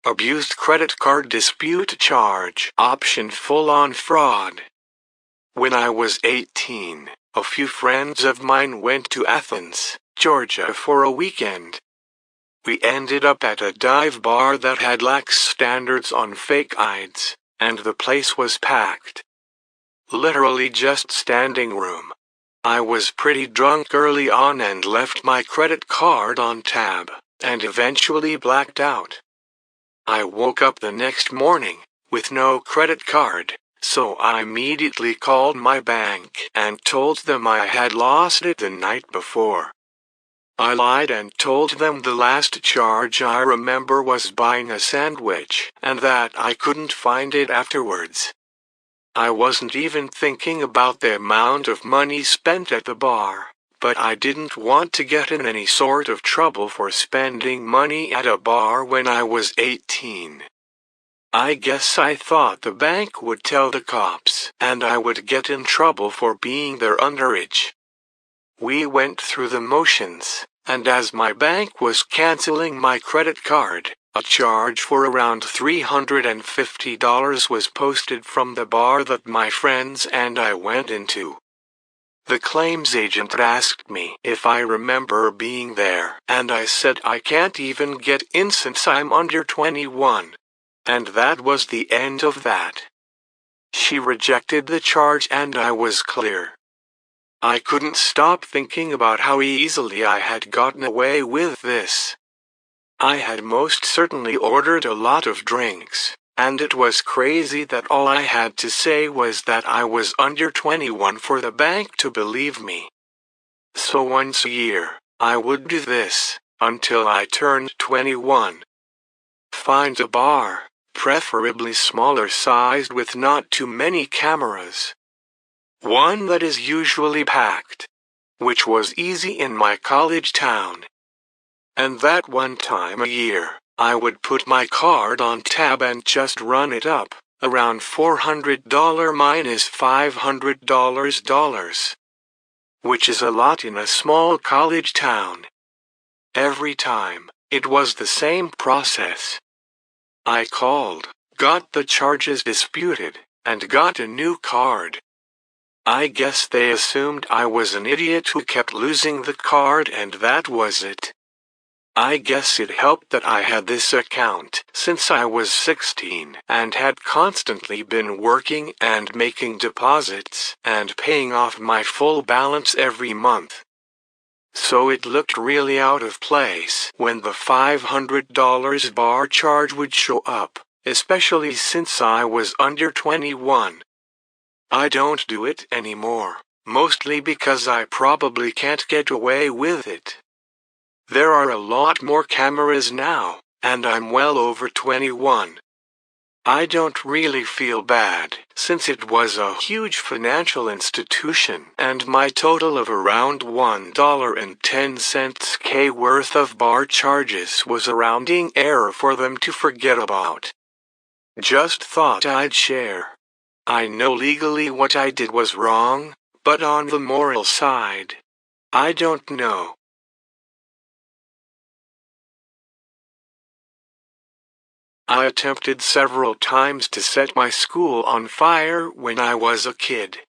Abused credit card dispute charge. Option full-on fraud. When I was 18, a few friends of mine went to Athens, Georgia for a weekend. We ended up at a dive bar that had lax standards on fake IDs, and the place was packed. Literally just standing room. I was pretty drunk early on and left my credit card on tab, and eventually blacked out. I woke up the next morning, with no credit card, so I immediately called my bank and told them I had lost it the night before. I lied and told them the last charge I remember was buying a sandwich, and that I couldn't find it afterwards. I wasn't even thinking about the amount of money spent at the bar, but I didn't want to get in any sort of trouble for spending money at a bar when I was 18. I guess I thought the bank would tell the cops, and I would get in trouble for being there underage. We went through the motions, and as my bank was canceling my credit card, a charge for around $350 was posted from the bar that my friends and I went into. The claims agent asked me if I remember being there, and I said I can't even get in since I'm under 21. And that was the end of that. She rejected the charge and I was clear. I couldn't stop thinking about how easily I had gotten away with this. I had most certainly ordered a lot of drinks, and it was crazy that all I had to say was that I was under 21 for the bank to believe me. So once a year, I would do this, until I turned 21. Find a bar, preferably smaller sized with not too many cameras. One that is usually packed, which was easy in my college town. And that one time a year, I would put my card on tab and just run it up, around $400 minus $500, which is a lot in a small college town. Every time, it was the same process. I called, got the charges disputed, and got a new card. I guess they assumed I was an idiot who kept losing the card and that was it. I guess it helped that I had this account since I was 16 and had constantly been working and making deposits and paying off my full balance every month. So it looked really out of place when the $500 bar charge would show up, especially since I was under 21. I don't do it anymore, mostly because I probably can't get away with it. There are a lot more cameras now, and I'm well over 21. I don't really feel bad, since it was a huge financial institution and my total of around $1.10 worth of bar charges was a rounding error for them to forget about. Just thought I'd share. I know legally what I did was wrong, but on the moral side, I don't know. I attempted several times to set my school on fire when I was a kid.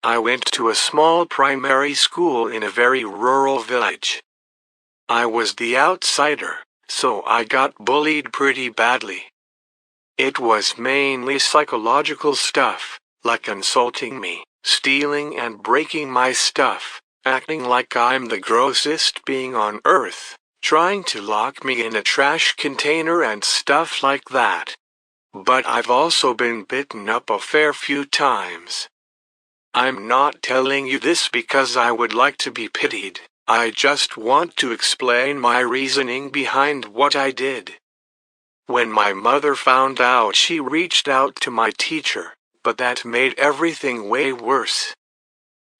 I went to a small primary school in a very rural village. I was the outsider, so I got bullied pretty badly. It was mainly psychological stuff, like insulting me, stealing and breaking my stuff, acting like I'm the grossest being on earth, trying to lock me in a trash container and stuff like that. But I've also been bitten up a fair few times. I'm not telling you this because I would like to be pitied, I just want to explain my reasoning behind what I did. When my mother found out, she reached out to my teacher, but that made everything way worse.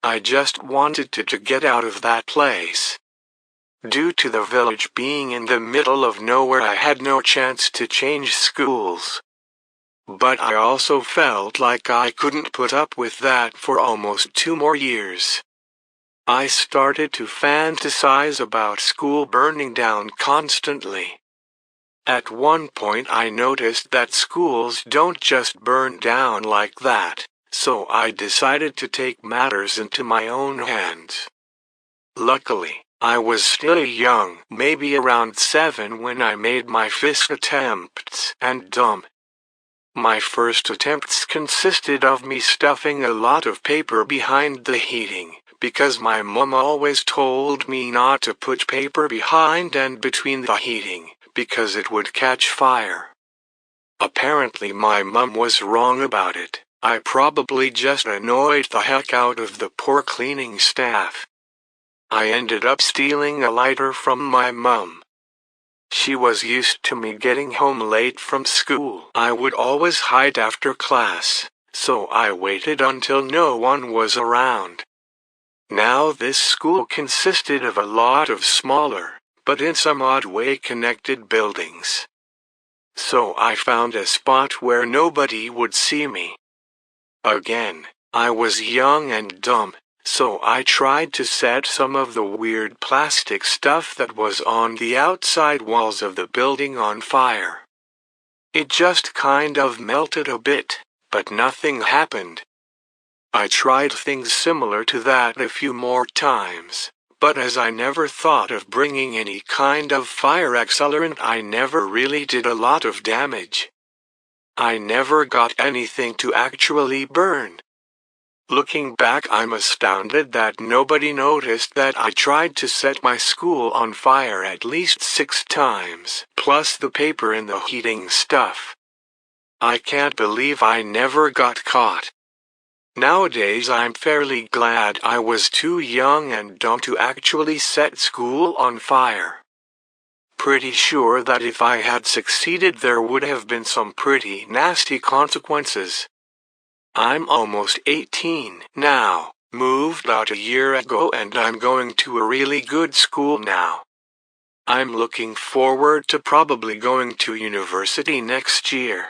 I just wanted to get out of that place. Due to the village being in the middle of nowhere, I had no chance to change schools. But I also felt like I couldn't put up with that for almost 2 more years. I started to fantasize about school burning down constantly. At one point I noticed that schools don't just burn down like that, so I decided to take matters into my own hands. Luckily, I was still young, maybe around 7 when I made my first attempts, and dumb. My first attempts consisted of me stuffing a lot of paper behind the heating, because my mom always told me not to put paper behind and between the heating, because it would catch fire. Apparently my mom was wrong about it. I probably just annoyed the heck out of the poor cleaning staff. I ended up stealing a lighter from my mom. She was used to me getting home late from school. I would always hide after class, so I waited until no one was around. Now this school consisted of a lot of smaller, but in some odd way connected buildings. So I found a spot where nobody would see me. Again, I was young and dumb, so I tried to set some of the weird plastic stuff that was on the outside walls of the building on fire. It just kind of melted a bit, but nothing happened. I tried things similar to that a few more times, but as I never thought of bringing any kind of fire accelerant, I never really did a lot of damage. I never got anything to actually burn. Looking back, I'm astounded that nobody noticed that I tried to set my school on fire at least 6 times, plus the paper and the heating stuff. I can't believe I never got caught. Nowadays I'm fairly glad I was too young and dumb to actually set school on fire. Pretty sure that if I had succeeded there would have been some pretty nasty consequences. I'm almost 18 now, moved out a year ago, and I'm going to a really good school now. I'm looking forward to probably going to university next year.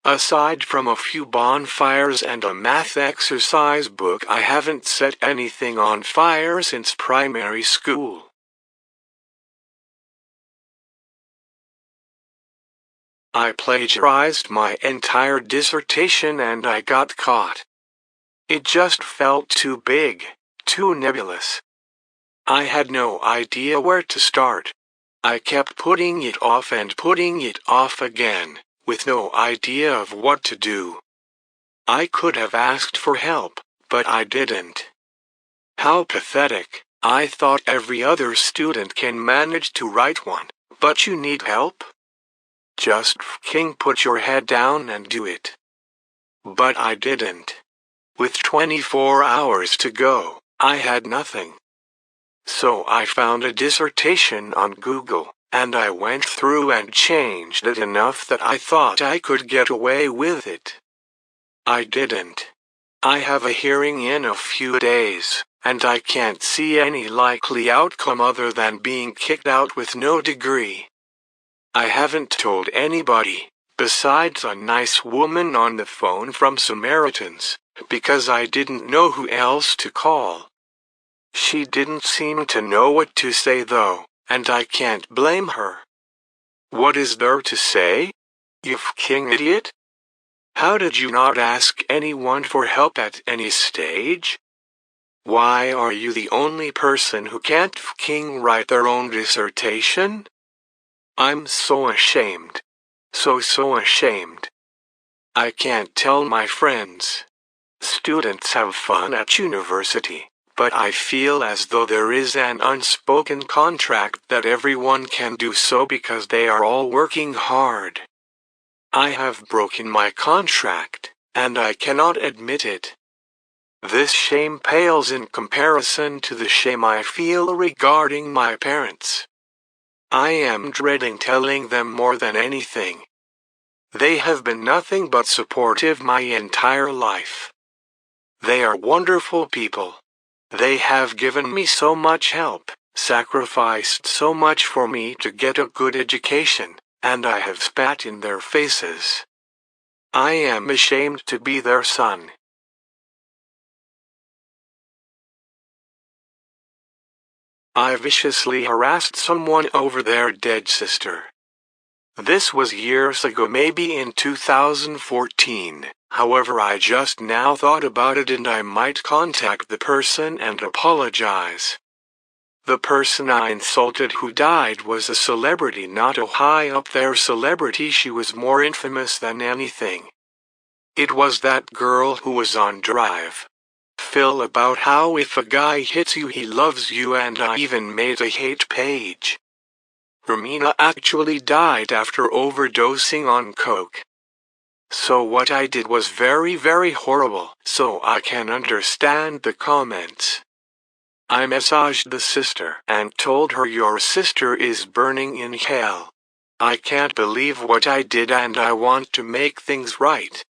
Aside from a few bonfires and a math exercise book, I haven't set anything on fire since primary school. I plagiarized my entire dissertation and I got caught. It just felt too big, too nebulous. I had no idea where to start. I kept putting it off and putting it off again, with no idea of what to do. I could have asked for help, but I didn't. How pathetic. I thought every other student can manage to write one, but you need help? Just f***ing put your head down and do it. But I didn't. With 24 hours to go, I had nothing. So I found a dissertation on Google, and I went through and changed it enough that I thought I could get away with it. I didn't. I have a hearing in a few days, and I can't see any likely outcome other than being kicked out with no degree. I haven't told anybody, besides a nice woman on the phone from Samaritans, because I didn't know who else to call. She didn't seem to know what to say though, and I can't blame her. What is there to say? You f***ing idiot? How did you not ask anyone for help at any stage? Why are you the only person who can't f***ing write their own dissertation? I'm so ashamed. So ashamed. I can't tell my friends. Students have fun at university, but I feel as though there is an unspoken contract that everyone can do so because they are all working hard. I have broken my contract, and I cannot admit it. This shame pales in comparison to the shame I feel regarding my parents. I am dreading telling them more than anything. They have been nothing but supportive my entire life. They are wonderful people. They have given me so much help, sacrificed so much for me to get a good education, and I have spat in their faces. I am ashamed to be their son. I viciously harassed someone over their dead sister. This was years ago, maybe in 2014. However, I just now thought about it and I might contact the person and apologize. The person I insulted who died was a celebrity, not a high up there celebrity. She was more infamous than anything. It was that girl who was on Drive. Phil, about how if a guy hits you he loves you, and I even made a hate page. Romina actually died after overdosing on coke. So what I did was very, very horrible, so I can understand the comments. I messaged the sister and told her your sister is burning in hell. I can't believe what I did and I want to make things right.